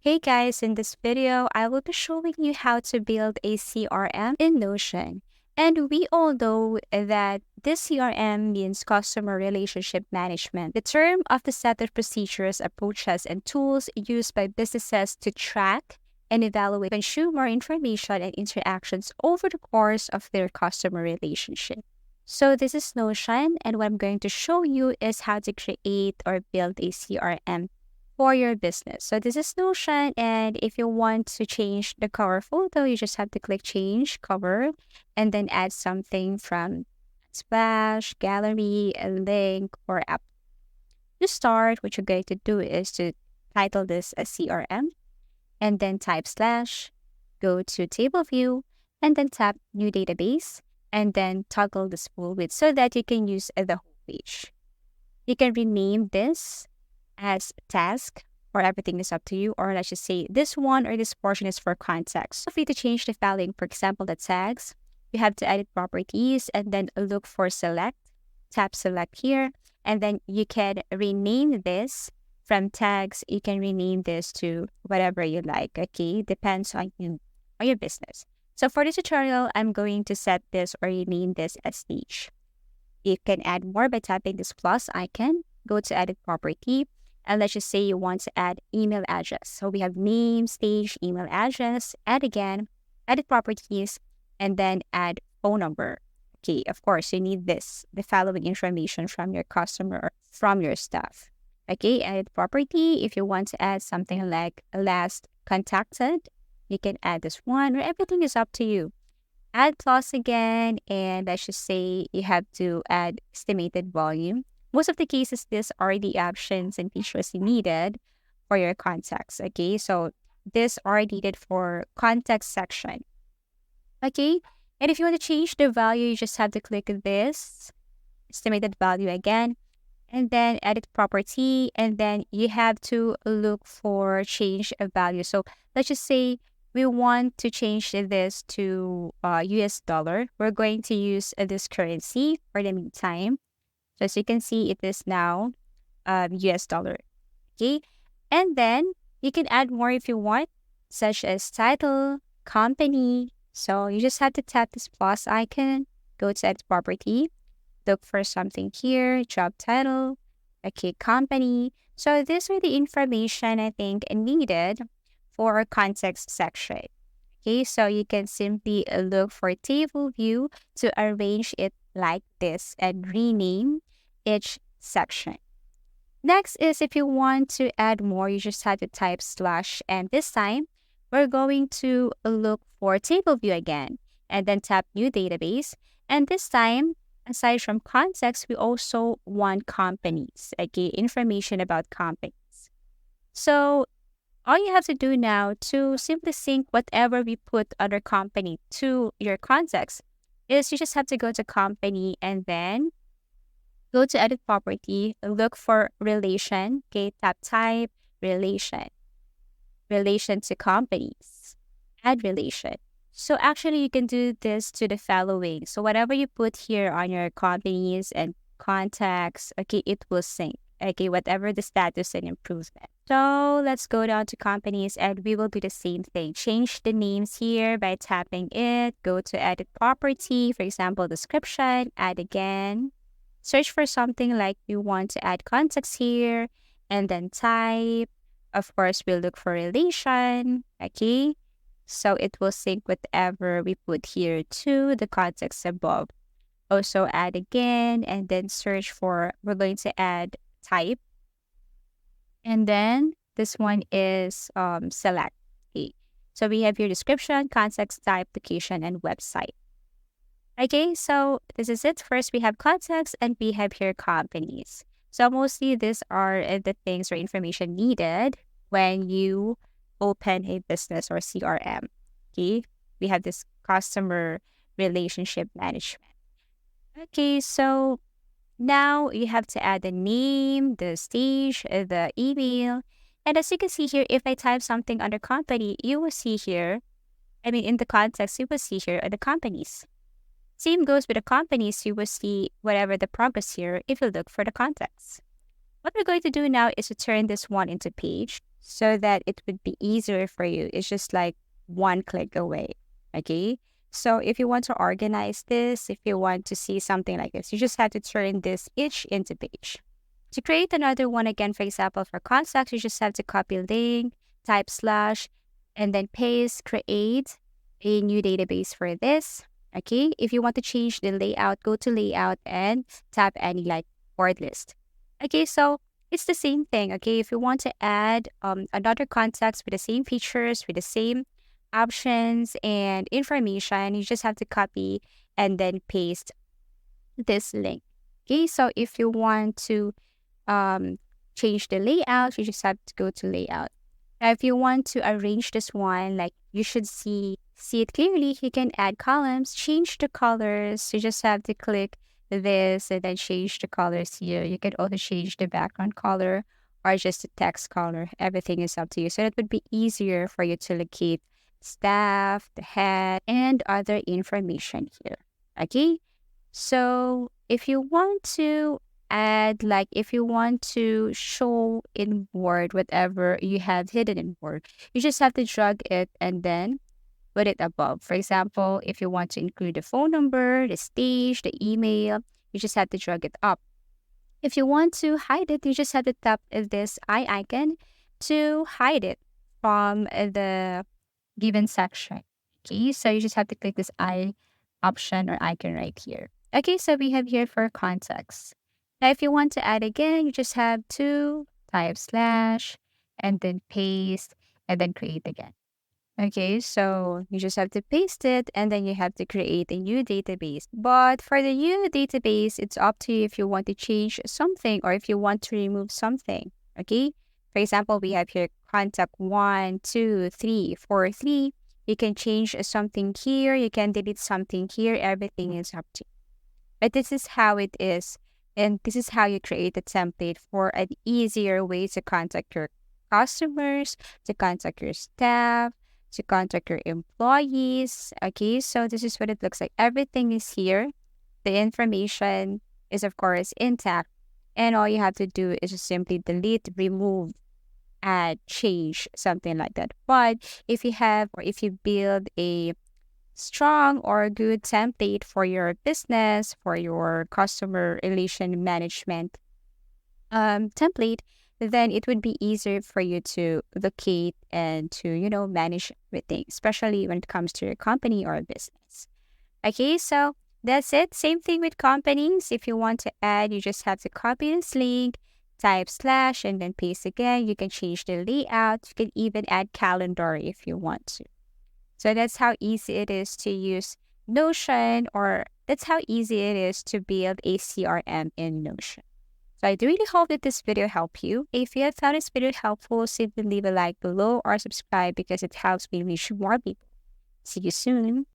Hey guys, in this video, I will be showing you how to build a CRM in Notion. And we all know that this CRM means customer relationship management, the term of the set of procedures, approaches, and tools used by businesses to track and evaluate consumer information and interactions over the course of their customer relationship. So this is Notion, and what I'm going to show you is how to create or build a CRM for your business. So this is Notion, and if you want to change the cover photo, you just have to click change cover and then add something from splash, gallery, a link, or app. To start, what you're going to do is to title this as CRM and then type slash, go to table view, and then tap new database and then toggle this full width so that you can use the whole page. You can rename this as task, or everything is up to you, or let's just say this one or this portion is for context. So for you to change the styling, for example, the tags, you have to edit properties and then look for select, tap select here, and then you can rename this from tags. You can rename this to whatever you like. Okay, depends on you or your business. So for this tutorial, I'm going to set this or rename this as stage. You can add more by tapping this plus icon, go to edit property, and let's just say you want to add email address. So we have name, stage, email address, add again, edit properties, and then add phone number. Okay, of course, you need the following information from your customer or from your staff. Okay, edit property. If you want to add something like last contacted, you can add this one, or everything is up to you. Add plus again, and let's just say you have to add estimated volume. Most of the cases, these are the options and features needed for your contacts. Okay, so these are needed for context section. Okay, and if you want to change the value, you just have to click this estimated value again, and then edit property, and then you have to look for change of value. So let's just say we want to change this to US dollar. We're going to use this currency for the meantime. So as you can see, it is now US dollar. Okay. And then you can add more if you want, such as title, company. So you just have to tap this plus icon, go to edit property, look for something here, job title, okay, company. So these are the information I think needed for our context section. Okay, so you can simply look for table view to arrange it like this and rename each section. Next is if you want to add more, you just have to type slash, and this time we're going to look for table view again and then tap new database. And this time, aside from context, we also want companies, okay, information about companies. So all you have to do now to simply sync whatever we put under company to your context is you just have to go to company and then go to edit property, look for relation, okay, tap type, relation to companies, add relation. So actually you can do this to the following. So whatever you put here on your companies and contacts, okay, it will sync. Okay, whatever the status and improvement. So let's go down to companies and we will do the same thing. Change the names here by tapping it, go to edit property, for example, description, add again. Search for something like you want to add context here and then type. Of course, we'll look for relation, okay? So it will sync whatever we put here to the context above. Also add again and then search for, we're going to add type. And then this one is select. Okay. So we have here description, context, type, location, and website. Okay, so this is it. First, we have context and we have here companies. So mostly these are the things or information needed when you open a business or CRM. Okay, we have this customer relationship management. Okay, so now you have to add the name, the stage, the email. And as you can see here, if I type something under company, you will see here, in the context, you will see here are the companies. Same goes with the companies, you will see whatever the progress here if you look for the context. What we're going to do now is to turn this one into page. so that it would be easier for you. It's just like one click away. Okay. So if you want to organize this, if you want to see something like this, you just have to turn this each into page. To create another one again, for example, for contacts, you just have to copy link, type slash, and then paste, create a new database for this. Okay. If you want to change the layout, go to layout and tap any like word list. Okay. So it's the same thing. Okay. If you want to add another contacts with the same features, with the same options and information, you just have to copy and then paste this link. Okay. So if you want to um, change the layout, you just have to go to layout. Now, if you want to arrange this one, like you should see it clearly, you can add columns, change the colors. You just have to click this and then change the colors here. You can also change the background color or just the text color. Everything is up to you. So it would be easier for you to locate staff, the head, and other information here. Okay. So if you want to add, like if you want to show in Word whatever you have hidden in Word, you just have to drag it and then put it above. For example, if you want to include the phone number, the stage, the email, you just have to drag it up. If you want to hide it, you just have to tap this eye icon to hide it from the given section. Okay, so you just have to click this eye option or icon right here. Okay, so we have here for context. Now, if you want to add again, you just have to type slash and then paste and then create again. Okay, so you just have to paste it and then you have to create a new database. But for the new database, it's up to you if you want to change something or if you want to remove something. Okay, for example, we have here contact 1, 2, 3, 4, 3. You can change something here, you can delete something here, everything is up to you. But this is how it is. And this is how you create a template for an easier way to contact your customers, to contact your staff, to contact your employees. Okay, so this is what it looks like. Everything is here. The information is, of course, intact. And all you have to do is just simply delete, remove, add, change, something like that. But if you have or if you build a strong or good template for your business, for your customer relation management template, then it would be easier for you to locate and to, manage everything, especially when it comes to your company or business. Okay, so that's it. Same thing with companies. If you want to add, you just have to copy this link, type slash, and then paste again. You can change the layout. You can even add calendar if you want to. So that's how easy it is to use Notion, or that's how easy it is to build a CRM in Notion. So I do really hope that this video helped you. If you have found this video helpful, simply leave a like below or subscribe because it helps me reach more people. See you soon.